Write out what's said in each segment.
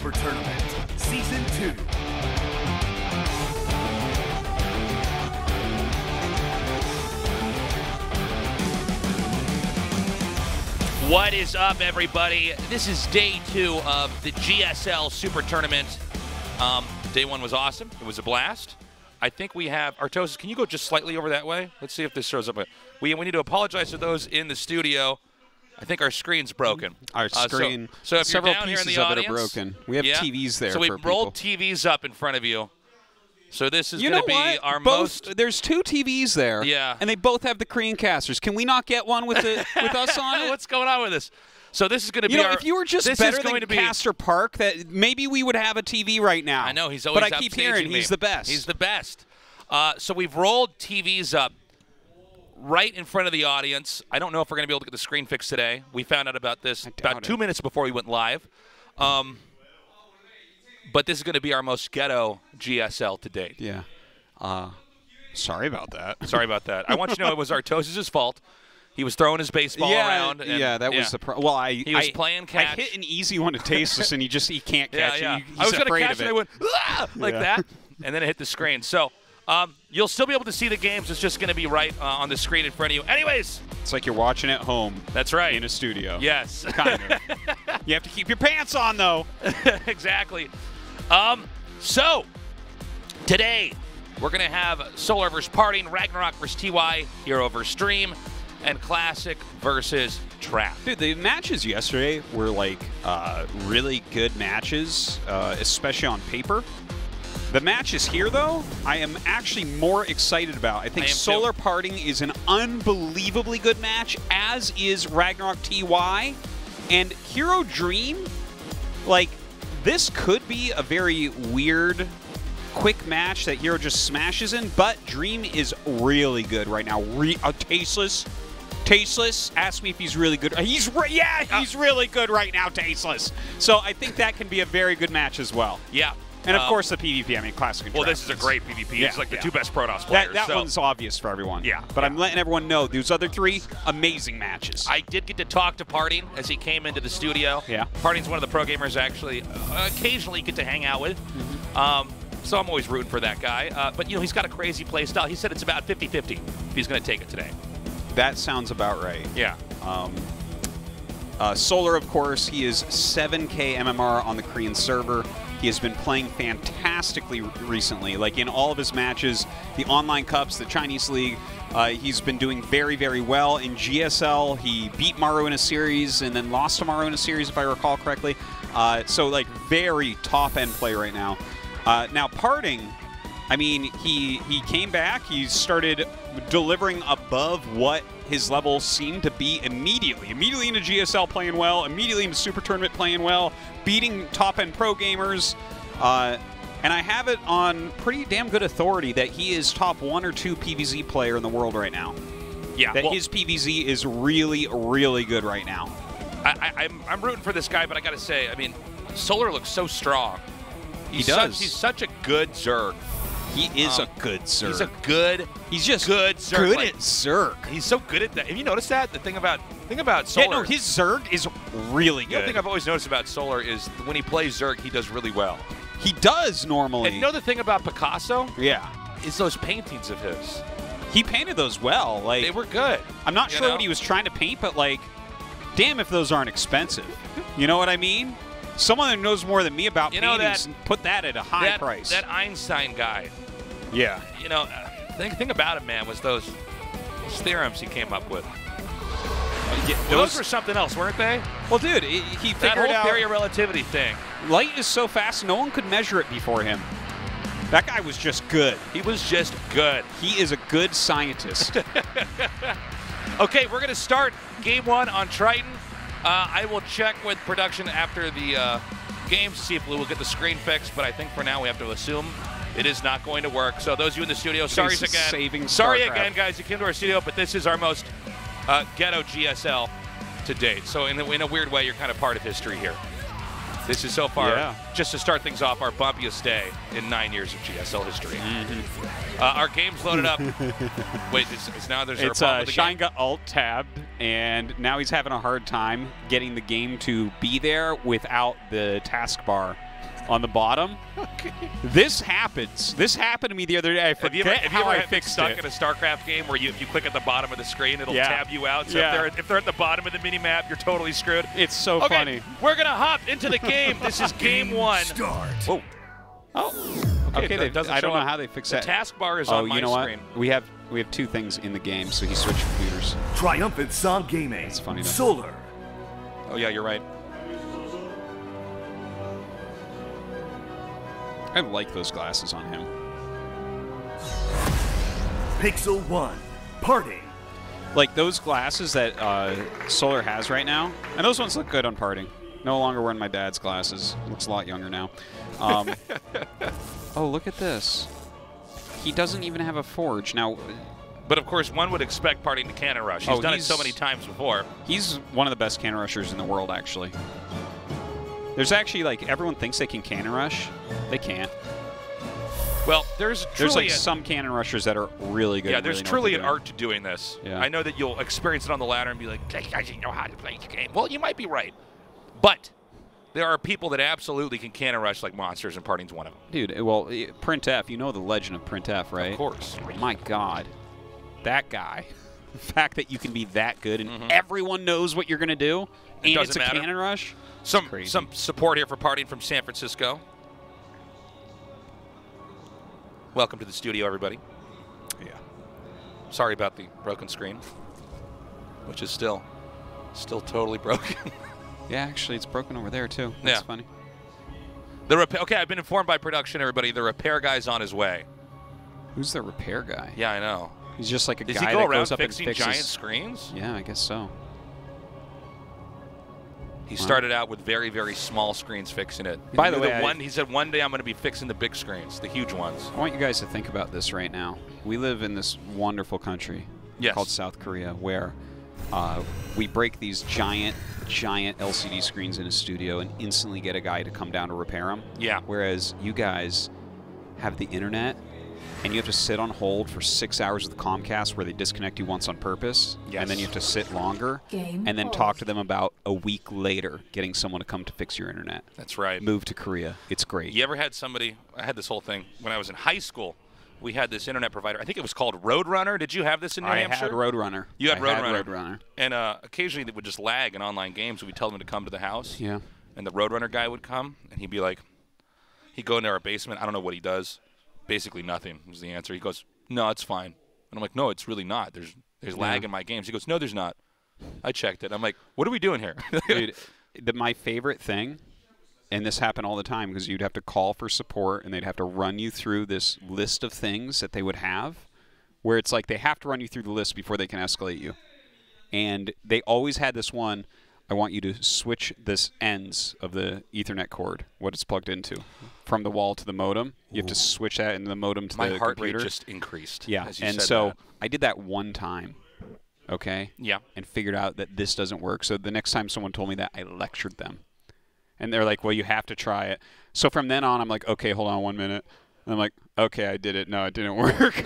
Super Tournament Season 2. What is up, everybody? This is day 2 of the GSL Super Tournament. Day 1 was awesome. It was a blast. I think we have Artosis. Can you go just slightly over that way? Let's see if this shows up. We need to apologize to those in the studio. I think our screen's broken. Our screen. So if several you're down here in pieces the of audience, it are broken. We have TVs there. So we for rolled people. TVs up in front of you. So this is You going know to be what? our both, There's 2 TVs there. Yeah. And they both have the Korean casters. Can we not get one with with us on it? What's going on with this? So this is going to be if you were just better than Caster Park, that maybe we would have a TV right now. I know, he's always But I keep hearing he's the best. He's the best. So we've rolled TVs up right in front of the audience. I don't know if we're going to be able to get the screen fixed today. We found out about this about 2 minutes before we went live. But this is going to be our most ghetto GSL to date. Yeah. Sorry about that. Sorry about that. I want you to know it was Artosis' fault. He was throwing his baseball around. And, that was the problem. Well, he was playing catch. I hit an easy one to Tasteless, and he can't catch it. I was going to catch it, and I went, like Yeah. that, and then it hit the screen. So you'll still be able to see the games. It's just going to be right on the screen in front of you. Anyways. It's like you're watching at home. That's right. In a studio. Yes. Kind of. You have to keep your pants on, though. Exactly. So today we're going to have Solar versus PartinG, RagnaroK versus TY, Hero versus Stream, and Classic versus Trap. Dude, the matches yesterday were like really good matches, especially on paper. The matches here, though, I am actually more excited about. I think Solar PartinG is an unbelievably good match, as is RagnaroK TY. And Hero Dream, like, this could be a very weird, quick match that Hero just smashes in, but Dream is really good right now. Tasteless, ask me if he's really good. He's really good right now, Tasteless. So I think that can be a very good match as well. Yeah. And of course the PvP, I mean, Classic and Well, Trap. this is a great PvP. Yeah, It's like the 2 best Protoss players. That one's obvious for everyone. Yeah. But I'm letting everyone know those other 3, amazing matches. I did get to talk to PartinG as he came into the studio. Yeah. PartinG's one of the pro gamers I actually occasionally get to hang out with. So I'm always rooting for that guy. But, he's got a crazy play style. He said it's about 50-50 if he's going to take it today. That sounds about right. Yeah. Solar, of course, he is 7K MMR on the Korean server. He has been playing fantastically recently. Like in all of his matches, the online cups, the Chinese league, he's been doing very, very well. In GSL, he beat Maru in a series and then lost to Maru in a series, if I recall correctly. So, like, very top-end play right now. Now, PartinG, I mean, he came back. He started delivering above what his level seemed to be immediately. Immediately into GSL playing well, immediately into Super Tournament playing well, beating top-end pro gamers. And I have it on pretty damn good authority that he is top 1 or 2 PvZ player in the world right now. Yeah. That his PvZ is really, really good right now. I'm rooting for this guy, but I got to say, I mean, Solar looks so strong. He does. He's such a good Zerg. He is a good Zerg. He's just good Zerg. Good at Zerg. He's so good at that. Have you noticed that? The thing about Solar. Yeah, no, his Zerg is really good. The other thing I've always noticed about Solar is when he plays Zerg, he does really well. He does normally. And you know the thing about Picasso? Yeah. Is those paintings of his. He painted those well. Like, they were good. I'm not sure what he was trying to paint, but, like, damn if those aren't expensive. You know what I mean? Someone that knows more than me about paintings put that at a high price. That Einstein guy. Yeah. The thing about him, man, was those theorems he came up with. Those were something else, weren't they? Well, dude, he figured out... That whole theory of relativity thing. Light is so fast, no one could measure it before him. That guy was just good. He was just good. He is a good scientist. Okay, we're going to start Game 1 on Triton. I will check with production after the game to see if we will get the screen fixed, but I think for now we have to assume it is not going to work. So those of you in the studio, sorry again, guys. You came to our studio, but this is our most ghetto GSL to date. So in a weird way, you're kind of part of history here. This is so far, just to start things off, our bumpiest day in 9 years of GSL history. Our game's loaded up. Wait, now there's a problem with the Shine game? got alt-tabbed, and now he's having a hard time getting the game to be there without the taskbar on the bottom. Okay. This happens. This happened to me the other day. I forget how I fixed stuck it. in a StarCraft game where if you click at the bottom of the screen, it'll Yeah. tab you out. So Yeah. if they're at the bottom of the mini-map, you're totally screwed. It's so Okay, funny. we're going to hop into the game. This is game one. Start. Whoa. Oh. Okay, it doesn't I show don't know up. how they fix The that. taskbar is Oh, on my you know screen. what? We have 2 things in the game, so he switched computers. Triumphant Song Gaming. That's funny enough. Solar. Oh, yeah, you're right. I like those glasses on him. Pixel 1. PartinG. Like those glasses that Solar has right now, and those ones look good on PartinG. No longer wearing my dad's glasses. Looks a lot younger now. Oh, look at this. He doesn't even have a forge. Now, But, of course, one would expect PartinG to cannon rush. He's done it so many times before. he's one of the best cannon rushers in the world, actually. There's actually, like, everyone thinks they can cannon rush. They can't. Well, there's like some cannon rushers that are really good. Yeah, and there's really know what truly they're an doing. art to doing this. Yeah. I know that you'll experience it on the ladder and be like, "This guy doesn't know how to play the game." Well, you might be right. But there are people that absolutely can cannon rush like monsters, and PartinG's one of them. Dude, well, PrintF, you know the legend of PrintF, right? Of course. My God. That guy. The fact that you can be that good and everyone knows what you're going to do, and doesn't it's a matter. cannon rush. Some support here for PartinG from San Francisco. Welcome to the studio, everybody. Yeah. Sorry about the broken screen, which is still totally broken. Yeah, actually, it's broken over there, too. That's Yeah. funny. Okay, I've been informed by production, everybody. The repair guy's on his way. Who's the repair guy? Yeah, I know. He's just like a Does guy he go that around goes up and fixing fixes. giant screens? Yeah, I guess so. He started out with very, very small screens fixing it. By the way, he said one day I'm going to be fixing the big screens, the huge ones. I want you guys to think about this right now. We live in this wonderful country Yes. called South Korea where we break these giant LCD screens in a studio and instantly get a guy to come down to repair them. Yeah. Whereas you guys have the internet and you have to sit on hold for 6 hours with Comcast where they disconnect you once on purpose. Yes. And then you have to sit longer Game and then paused. talk to them about a week later getting someone to come to fix your internet. That's right. Move to Korea. It's great. You ever had somebody, I had this whole thing when I was in high school. We had this internet provider. I think it was called Roadrunner. Did you have this in New I Hampshire? had Roadrunner. You had I Roadrunner. Roadrunner. And occasionally they would just lag in online games. We'd tell them to come to the house. Yeah. And the Roadrunner guy would come, and he'd be like, he'd go into our basement. I don't know what he does. Basically nothing was the answer. He goes, "No, it's fine." And I'm like, "No, it's really not. There's lag in my games." He goes, "No, there's not. I checked it." I'm like, "What are we doing here?" Dude, my favorite thing, and this happened all the time because you'd have to call for support and they'd have to run you through this list of things that they would have where it's like they have to run you through the list before they can escalate you. And they always had this one, I want you to switch this ends of the Ethernet cord, what it's plugged into, from the wall to the modem. You have to switch that into the modem to My the heart computer. rate just increased. Yeah, as you and said so that. I did that one time, okay? Yeah. And figured out that this doesn't work. So the next time someone told me that, I lectured them. And they're like, well, you have to try it. So from then on, I'm like, okay, hold on 1 minute. And I'm like, okay, I did it. No, it didn't work.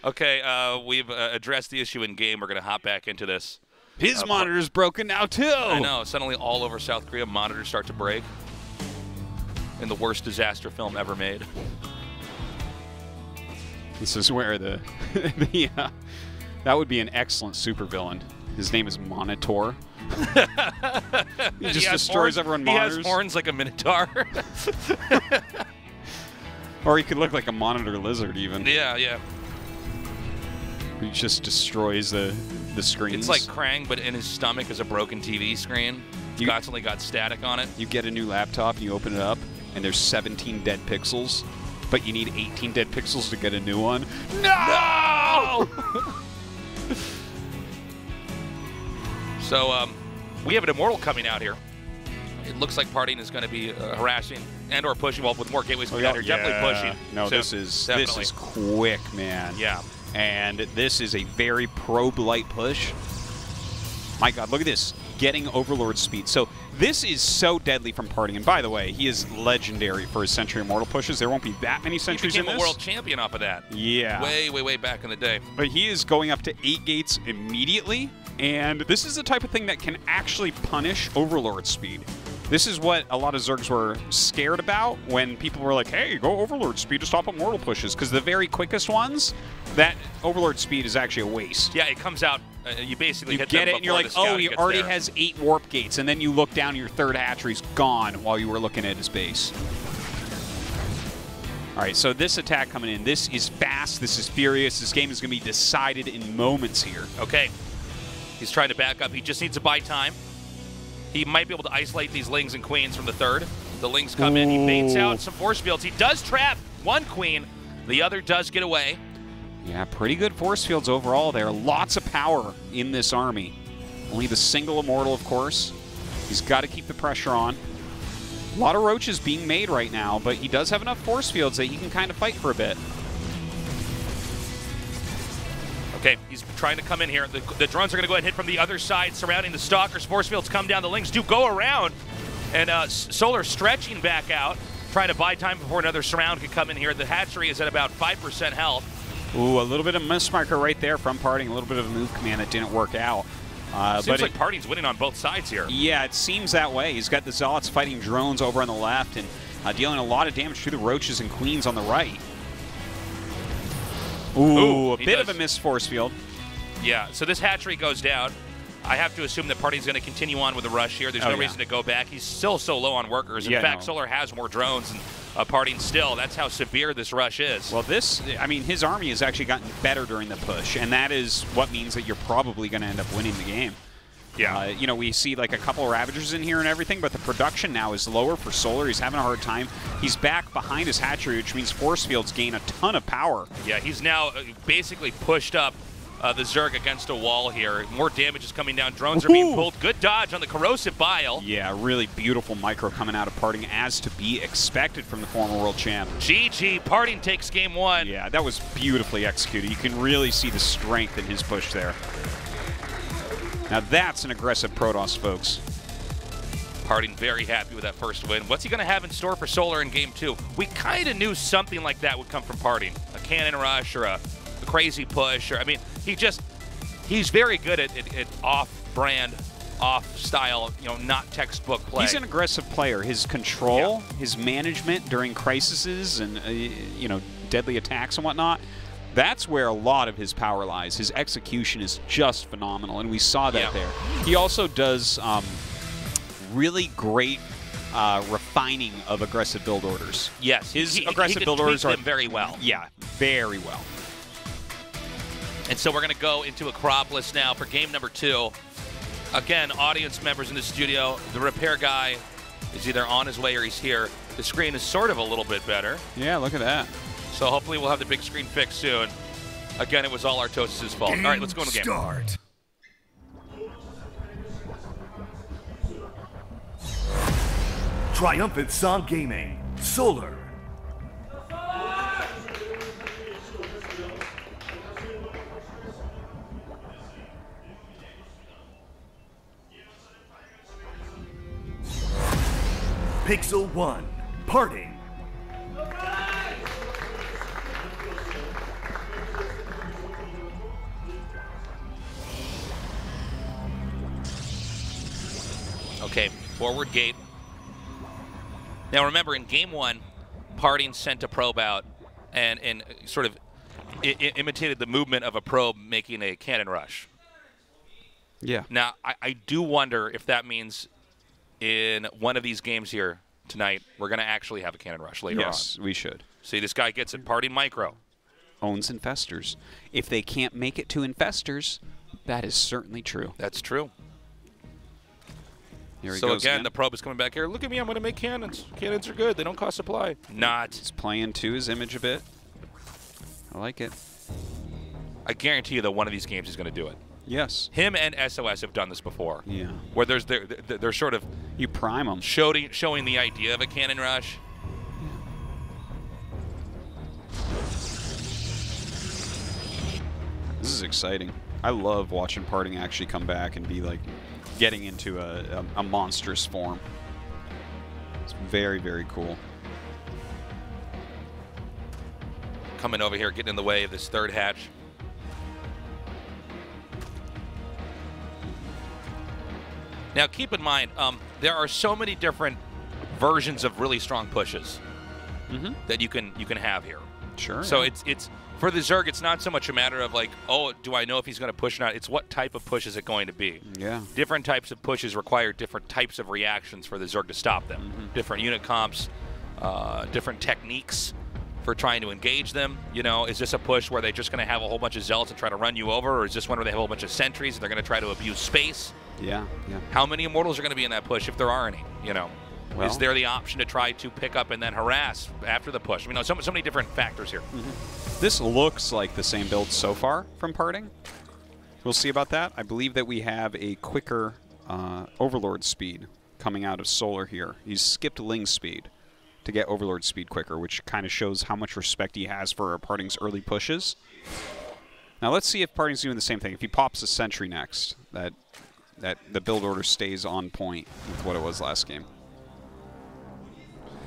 Okay, we've addressed the issue in game. We're going to hop back into this. His monitor's broken now, too. I know. Suddenly all over South Korea, monitors start to break. In the worst disaster film ever made. This is where that would be an excellent supervillain. His name is Monitor. He just destroys everyone monitors. He has horns like a minotaur. Or he could look like a monitor lizard, even. Yeah, yeah. He just destroys the screens. It's like Krang, but in his stomach is a broken TV screen. He's constantly got static on it. You get a new laptop, and you open it up, and there's 17 dead pixels, but you need 18 dead pixels to get a new one. No! So, we have an Immortal coming out here. It looks like PartinG is going to be harassing and or pushing. Well, with more gateways coming out here, definitely pushing. No, So, this is definitely. quick, man. Yeah. And this is a very probe light push. My God, look at this. Getting Overlord speed. So this is so deadly from PartinG. And by the way, he is legendary for his Century Immortal pushes. There won't be that many He centuries became in a this. world champion off of that. Yeah. Way, way, way back in the day. But he is going up to 8 gates immediately. And this is the type of thing that can actually punish Overlord speed. This is what a lot of Zergs were scared about when people were like, hey, go Overlord speed to stop immortal pushes. Because the very quickest ones, that Overlord speed is actually a waste. Yeah, it comes out, you basically hit get them it, and you're like, oh, he already has 8 warp gates. And then you look down, your third hatchery's gone while you were looking at his base. All right, so this attack coming in, this is fast, this is furious. This game is going to be decided in moments here. Okay. He's trying to back up. He just needs to buy time. He might be able to isolate these Lings and Queens from the third. The Lings come in. He baits out some force fields. He does trap one Queen. The other does get away. Yeah, pretty good force fields overall there. Lots of power in this army. Only the single immortal, of course. He's got to keep the pressure on. A lot of roaches being made right now, but he does have enough force fields that he can kind of fight for a bit. Okay, he's trying to come in here. The drones are going to go ahead and hit from the other side, surrounding the Stalkers. Force fields come down. The Lings do go around. And Solar stretching back out, trying to buy time before another surround could come in here. The hatchery is at about 5% health. Ooh, a little bit of mismarker right there from PartinG. A little bit of a move command that didn't work out. Seems like PartinG's winning on both sides here. Yeah, it seems that way. He's got the Zealots fighting drones over on the left and dealing a lot of damage to the Roaches and Queens on the right. Ooh, a bit of a missed force field. Yeah, so this hatchery goes down. I have to assume that PartinG's going to continue on with the rush here. There's no reason to go back. He's still so low on workers. In fact, Solar has more drones than PartinG still. That's how severe this rush is. Well, I mean, his army has actually gotten better during the push, and that is what means that you're probably going to end up winning the game. Yeah. You know, we see like a couple of Ravagers in here and everything, but the production now is lower for Solar. He's having a hard time. He's back behind his hatchery, which means force fields gain a ton of power. Yeah, he's now basically pushed up the Zerg against a wall here. More damage is coming down. Drones are being pulled. Good dodge on the Corrosive Bile. Yeah, really beautiful micro coming out of PartinG, as to be expected from the former world champ. GG. PartinG takes game 1. Yeah, that was beautifully executed. You can really see the strength in his push there. Now that's an aggressive Protoss, folks. PartinG very happy with that first win. What's he going to have in store for Solar in game 2? We kind of knew something like that would come from PartinG. A cannon rush or a crazy push. Or I mean, he's very good at off-brand, off-style, you know, not textbook play. He's an aggressive player. His control, his management during crises and, you know, deadly attacks and whatnot, that's where a lot of his power lies. His execution is just phenomenal, and we saw that there. He also does really great refining of aggressive build orders. Yes, his aggressive build orders are very well. Yeah, very well. And so we're going to go into Acropolis now for game number 2. Again, audience members in the studio, the repair guy is either on his way or he's here. The screen is sort of a little bit better. Yeah, look at that. So hopefully we'll have the big screen fixed soon. Again, it was all Artosis' fault. All right, let's go into the game. Start. Triumphant Song Gaming, Solar. Pixel 1, PartinG. Okay, forward gate. Now remember, in game 1, PartinG sent a probe out and sort of imitated the movement of a probe making a cannon rush. Yeah. Now, I do wonder if that means in one of these games here tonight, we're going to actually have a cannon rush later on. Yes, we should. See, this guy gets it. PartinG micro. Owns Infestors. If they can't make it to Infestors, that is certainly true. That's true. Here he So goes again, the probe is coming back here. Look at me, I'm going to make cannons. Cannons are good. They don't cost supply. Not. He's playing to his image a bit. I like it. I guarantee you that one of these games he's going to do it. Yes. Him and SOS have done this before. Yeah. Where they're sort of You prime them. showing the idea of a cannon rush. This is exciting. I love watching PartinG actually come back and be like getting into a monstrous form. It's very, very cool. Coming over here, getting in the way of this third hatch. Now, keep in mind, there are so many different versions of really strong pushes that you can have here. Sure. So it's for the Zerg, it's not so much a matter of like, oh, do I know if he's going to push or not? It's what type of push is it going to be? Yeah. Different types of pushes require different types of reactions for the Zerg to stop them. Different unit comps, different techniques for trying to engage them. You know, is this a push where they're just going to have a whole bunch of zealots and try to run you over, or is this one where they have a whole bunch of sentries and they're going to try to abuse space? Yeah. How many immortals are going to be in that push if there are any? You know. Well, is there the option to try to pick up and then harass after the push? I mean, so many different factors here. This looks like the same build so far from PartinG. We'll see about that. I believe that we have a quicker Overlord speed coming out of Solar here. He's skipped Ling speed to get Overlord speed quicker, which kind of shows how much respect he has for PartinG's early pushes. Now let's see if PartinG's doing the same thing. If he pops a Sentry next, that the build order stays on point with what it was last game.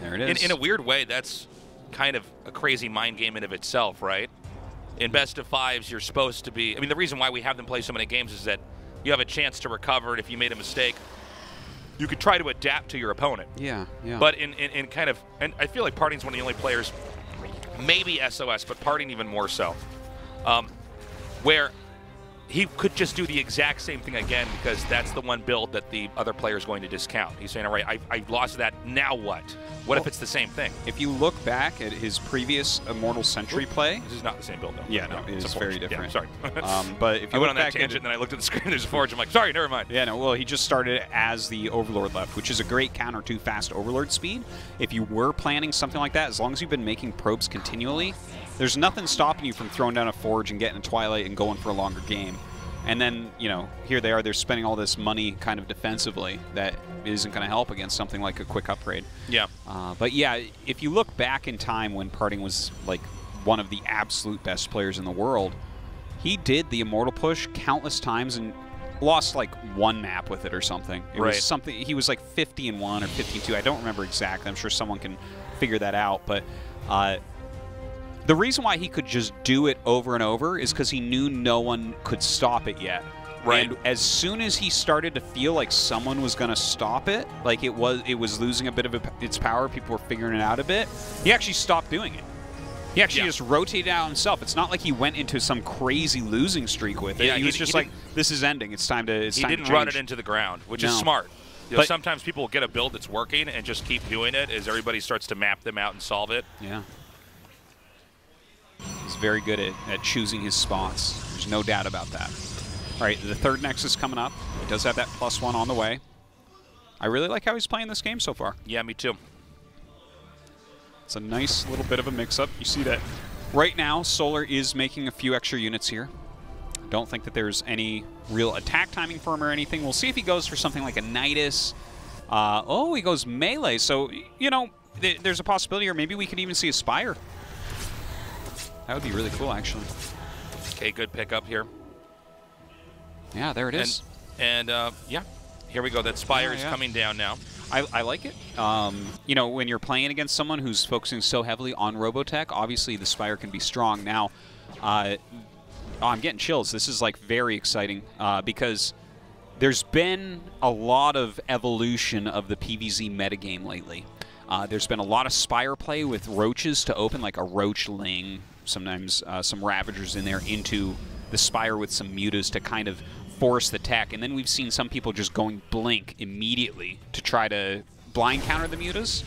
There it is. In a weird way, that's kind of a crazy mind game in of itself, right? In best of fives, you're supposed to be... I mean, the reason why we have them play so many games is that you have a chance to recover. If you made a mistake, you could try to adapt to your opponent. Yeah. But in kind of... And I feel like PartinG's one of the only players, maybe SOS, but PartinG even more so, where he could just do the exact same thing again because that's the one build that the other player is going to discount. He's saying, all right, I lost that, now what? What if it's the same thing? If you look back at his previous Immortal Sentry play... This is not the same build, though. Yeah, no, it is very different. Yeah, sorry. But if you I went on that back tangent, and then I looked at the screen, there's a Forge. I'm like, sorry, never mind. Yeah, no, well, he just started as the Overlord left, which is a great counter to fast Overlord speed. If you were planning something like that, as long as you've been making probes continually, there's nothing stopping you from throwing down a Forge and getting a Twilight and going for a longer game. And then, you know, here they are, they're spending all this money kind of defensively that isn't going to help against something like a quick upgrade. Yeah. But yeah, if you look back in time when PartinG was like one of the absolute best players in the world, he did the Immortal push countless times and lost like one map with it or something. It was something, he was like 50-1 or 50-2. I don't remember exactly. I'm sure someone can figure that out. But the reason why he could just do it over and over is because he knew no one could stop it yet. Right. And as soon as he started to feel like someone was going to stop it, like it was losing a bit of its power, people were figuring it out a bit, he actually stopped doing it. He actually just rotated out himself. It's not like he went into some crazy losing streak with it. Yeah, he was just like, this is ending. It's time to He didn't run it into the ground, which is smart. You know, But sometimes people will get a build that's working and just keep doing it as everybody starts to map them out and solve it. Yeah. He's very good at choosing his spots. There's no doubt about that. All right, the third Nexus coming up. It does have that +1 on the way. I really like how he's playing this game so far. Yeah, me too. It's a nice little bit of a mix-up. You see that right now, Solar is making a few extra units here. Don't think that there's any real attack timing for him or anything. We'll see if he goes for something like a Nidus. Oh, he goes melee. So, you know, there's a possibility, or maybe we could even see a Spire. That would be really cool, actually. Okay, good pickup here. Yeah, there it is. And yeah, here we go. That Spire is coming down now. I like it. You know, when you're playing against someone who's focusing so heavily on Robotech, obviously the Spire can be strong. Now, I'm getting chills. This is, like, very exciting because there's been a lot of evolution of the PvZ metagame lately. There's been a lot of Spire play with Roaches to open, like a Roach Ling, sometimes some Ravagers in there into the Spire with some Mutas to kind of force the tech. And then we've seen some people just going Blink immediately to try to blind counter the Mutas.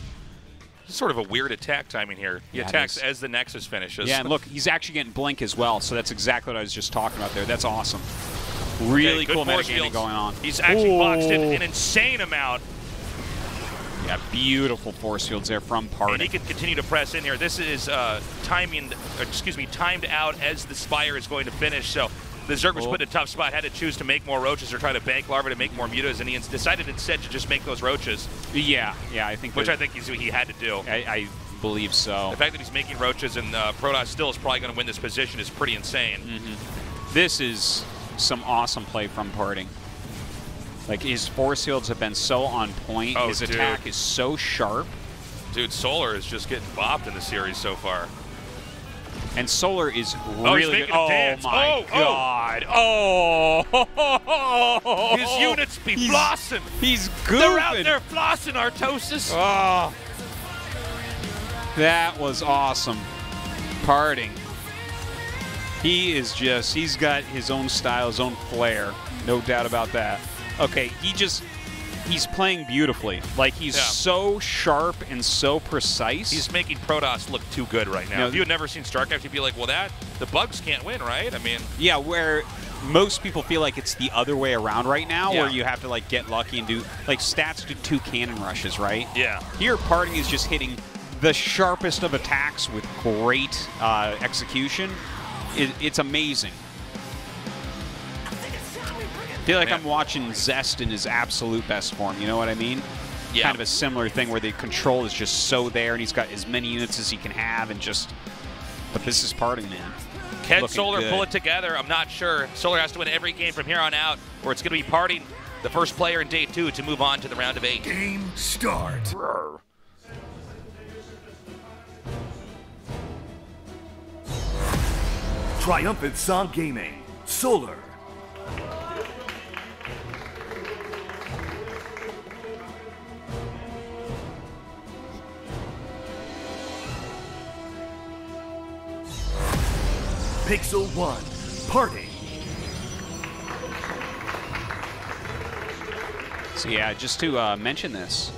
It's sort of a weird attack timing here. He attacks as the Nexus finishes. Yeah, and look, he's actually getting Blink as well, so that's exactly what I was just talking about there. That's awesome. Really cool metagaming going on. He's actually boxed in an insane amount. Yeah, beautiful force fields there from PartinG. And he can continue to press in here. This is timed out as the Spire is going to finish. So the Zerg was put in a tough spot, had to choose to make more Roaches or try to bank Larva to make more Mutas, and he decided instead to just make those Roaches. Yeah, I think which I think he had to do. I believe so. The fact that he's making Roaches and Protoss still is probably going to win this position is pretty insane. This is some awesome play from PartinG. Like, his force fields have been so on point. His attack is so sharp. Dude, Solar is just getting bopped in the series so far. And Solar is he's really making good. a dance. My God. Oh. His units be flossing. He's goofing. They're out there flossing, Artosis. Oh. That was awesome. PartinG. He is just, he's got his own style, his own flair. No doubt about that. Okay, he's playing beautifully. Like, he's so sharp and so precise. He's making Protoss look too good right now. If you had never seen StarCraft, you'd be like, well, the bugs can't win, right? I mean. Yeah, where most people feel like it's the other way around right now, where you have to, like, get lucky and do, like, stats do 2 cannon rushes, right? Yeah. Here, PartinG is just hitting the sharpest of attacks with great execution. It's amazing. I feel like I'm watching Zest in his absolute best form, you know what I mean? Yeah. Kind of a similar thing where the control is just so there, and he's got as many units as he can have, and just... But this is PartinG, man. Can Looking Solar good. pull it together? I'm not sure. Solar has to win every game from here on out, or it's going to be PartinG, the first player in day 2, to move on to the round of 8. Game start. Brr. Triumphant Song Gaming. Solar. Pixel 1. PartinG. So yeah, just to mention this,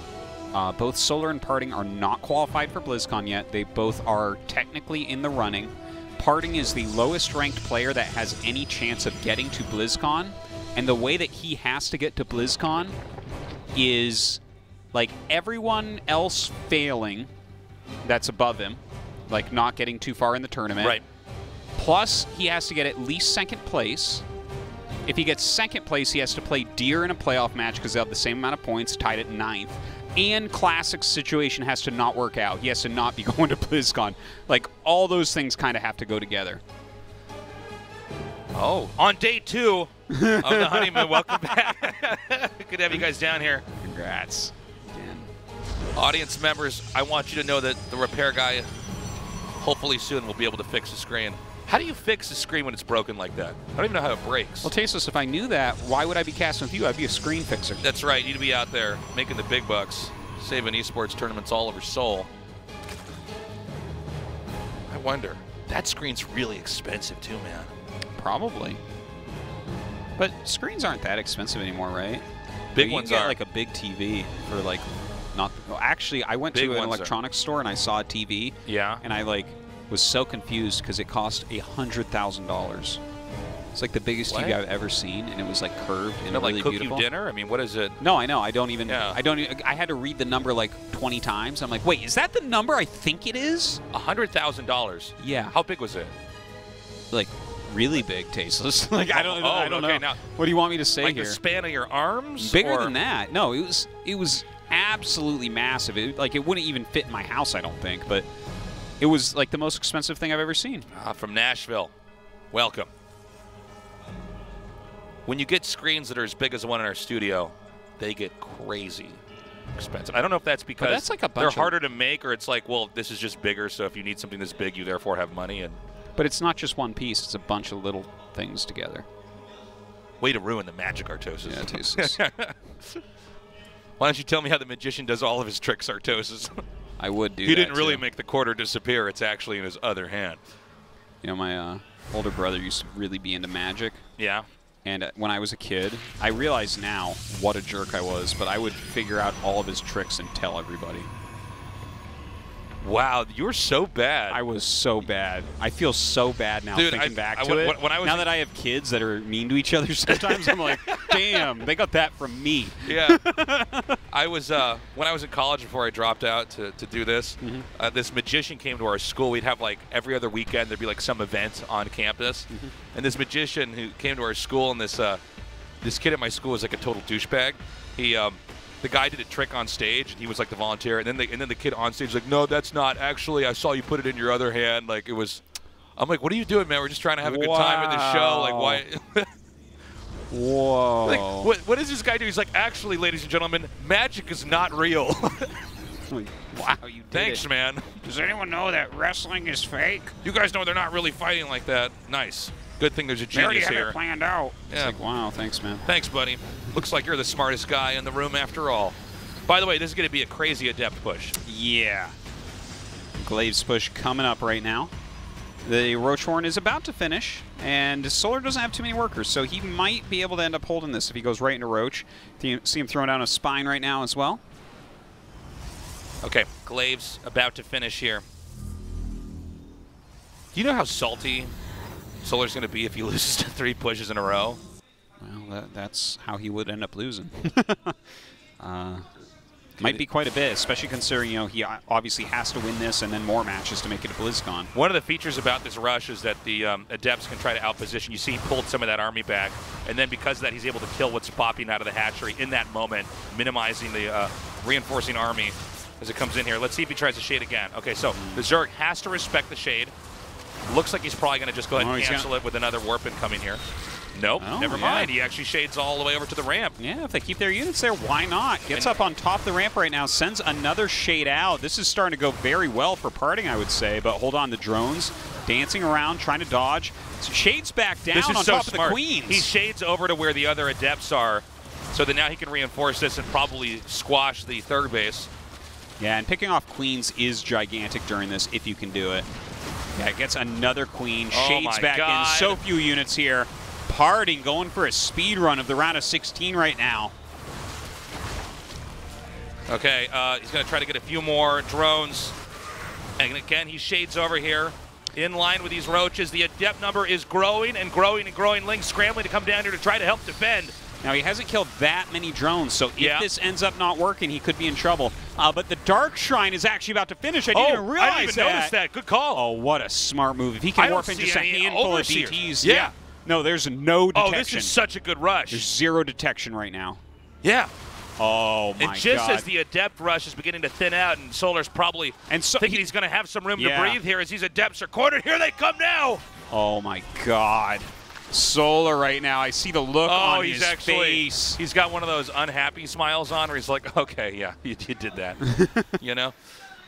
both Solar and PartinG are not qualified for BlizzCon yet. They both are technically in the running. PartinG is the lowest ranked player that has any chance of getting to BlizzCon, and the way that he has to get to BlizzCon is like everyone else failing that's above him, like not getting too far in the tournament. Right. Plus, he has to get at least 2nd place. If he gets 2nd place, he has to play Deer in a playoff match because they have the same amount of points, tied at 9th. And Classic's situation has to not work out. He has to not be going to BlizzCon. Like, all those things kind of have to go together. Oh, on day 2 of the honeymoon, welcome back. Good to have you guys down here. Congrats. Again. Audience members, I want you to know that the repair guy, hopefully soon, will be able to fix the screen. How do you fix a screen when it's broken like that? I don't even know how it breaks. Well, Tasteless, if I knew that, why would I be casting with you? I'd be a screen fixer. That's right. You'd be out there making the big bucks, saving esports tournaments all over Seoul. I wonder. That screen's really expensive too, man. Probably. But screens aren't that expensive anymore, right? Big you ones can get are. like a big TV for like not. Well, actually, I went Big to an ones electronics store and I saw a TV. Yeah. And I like was so confused because it cost $100,000. It's like the biggest TV I've ever seen, and it was like curved and really like cook beautiful. you dinner? I mean, what is it? No, I know. I don't even. Yeah. I had to read the number like 20 times. I'm like, wait, is that the number I think it is? $100,000. Yeah. How big was it? Like really big, Tasteless. Like I don't okay, know. Now, What do you want me to say like here? the span of your arms? Bigger or? than that. No, it was absolutely massive. It wouldn't even fit in my house, I don't think, but it was like the most expensive thing I've ever seen. From Nashville. Welcome. When you get screens that are as big as the one in our studio, they get crazy expensive. I don't know if that's because that's like a they're bunch harder to make, or it's like, well, this is just bigger, so if you need something this big, you therefore have money. And But it's not just one piece. It's a bunch of little things together. way to ruin the magic, Artosis. Yeah, Tasteless. Why don't you tell me how the magician does all of his tricks, Artosis? I would do He that didn't really too. make the quarter disappear. It's actually in his other hand. You know, my older brother used to really be into magic. Yeah. And when I was a kid, I realize now what a jerk I was, but I would figure out all of his tricks and tell everybody. Wow, you were so bad. I was so bad. I feel so bad now thinking back to it. When I was now that I have kids that are mean to each other sometimes, I'm like, damn, they got that from me. Yeah. I was when I was in college before I dropped out to do this, this magician came to our school. We'd have like every other weekend there'd be like some event on campus. And this magician who came to our school, and this kid at my school was like a total douchebag. The guy did a trick on stage, and he was like the volunteer, and then the kid on stage was like, no, that's not actually, I saw you put it in your other hand. Like, it was, I'm like, what are you doing, man? We're just trying to have a good time in the show. Like, why? Whoa. Like, what does this guy do? He's like, actually, ladies and gentlemen, magic is not real. Wow, you did Thanks, it. man. Does anyone know that wrestling is fake? You guys know they're not really fighting like that. Nice. Good thing there's a They already genius have here. it planned out. Yeah. It's like, wow, thanks, man. Thanks, buddy. Looks like you're the smartest guy in the room after all. By the way, this is going to be a crazy adept push. Yeah. Glaive's push coming up right now. The Rochorn is about to finish, and Solar doesn't have too many workers, so he might be able to end up holding this if he goes right into Roach. See him throwing down a spine right now as well. Okay, Glaive's about to finish here. Do you know how salty Solar's going to be if he loses to 3 pushes in a row? Well, that's how he would end up losing. Might be quite a bit, especially considering, you know, he obviously has to win this and then more matches to make it a BlizzCon. One of the features about this rush is that the Adepts can try to outposition. You see he pulled some of that army back, and then because of that, he's able to kill what's popping out of the hatchery in that moment, minimizing the reinforcing army as it comes in here. Let's see if he tries to shade again. Okay, so the Zerg has to respect the shade. Looks like he's probably going to just go ahead and cancel it with another warp in coming here. Nope, never mind. He actually shades all the way over to the ramp. Yeah, if they keep their units there, why not? Gets up on top of the ramp right now, sends another shade out. This is starting to go very well for PartinG, I would say, but hold on, the drones dancing around, trying to dodge. Shades back down on top of the Queens. He shades over to where the other Adepts are, so that now he can reinforce this and probably squash the third base. Yeah, and picking off Queens is gigantic during this if you can do it. Yeah, gets another Queen, shades back in. So few units here. PartinG going for a speed run of the round of 16 right now. Okay, he's going to try to get a few more drones. And again, he shades over here. In line with these Roaches. The Adept number is growing and growing and growing. Link scrambling to come down here to try to help defend. Now, he hasn't killed that many drones, so if this ends up not working, he could be in trouble. But the Dark Shrine is actually about to finish. I didn't even realize I didn't even notice that. Good call. Oh, what a smart move. If he can warp in just a handful of DTs. Yeah. No, there's no detection. Oh, this is such a good rush. There's 0 detection right now. Yeah. Oh, my God. And just as the Adept rush is beginning to thin out, and Solar's probably thinking he's going to have some room to breathe here as these Adepts are cornered. Here they come now. Oh, my God. Solar right now. I see the look on his face. He's got one of those unhappy smiles on where he's like, okay, yeah, you did that, you know?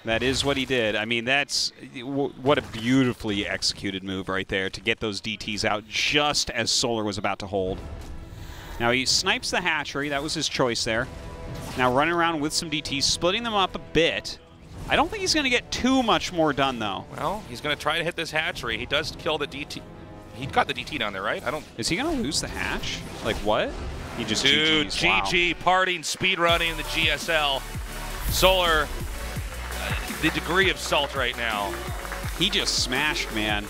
That is what he did. I mean, that's what a beautifully executed move right there to get those DTs out just as Solar was about to hold. Now he snipes the hatchery. That was his choice there. Now running around with some DTs, splitting them up a bit. I don't think he's going to get too much more done, though. Well, he's going to try to hit this hatchery. He does kill the DT. He got the DT down there, right? I don't. Is he going to lose the hatch? Like what? He just Dude, GG's. GG, PartinG, speedrunning the GSL. Solar, the degree of salt right now. He just smashed, man.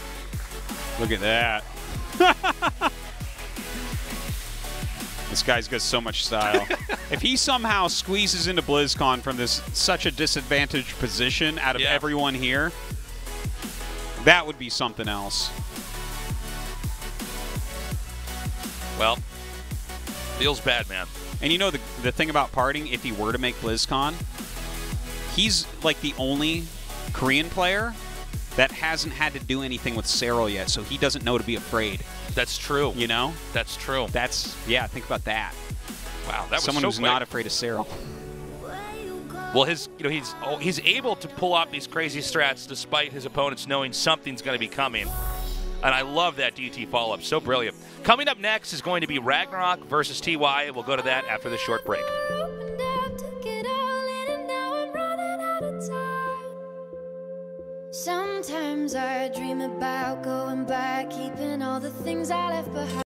Look at that. This guy's got so much style. If he somehow squeezes into BlizzCon from this such a disadvantaged position out of everyone here, that would be something else. Well, feels bad, man. And you know the thing about PartinG, if he were to make BlizzCon, he's like the only Korean player that hasn't had to do anything with Serral yet, so he doesn't know to be afraid. That's true. You know? That's true. Yeah, think about that. Wow, that was someone who's not afraid of Serral. Well, he's able to pull off these crazy strats despite his opponents knowing something's going to be coming. And I love that DT follow-up. So brilliant. Coming up next is going to be RagnaroK versus TY. We'll go to that after the short break. Sometimes I dream about going back, keeping all the things I left behind.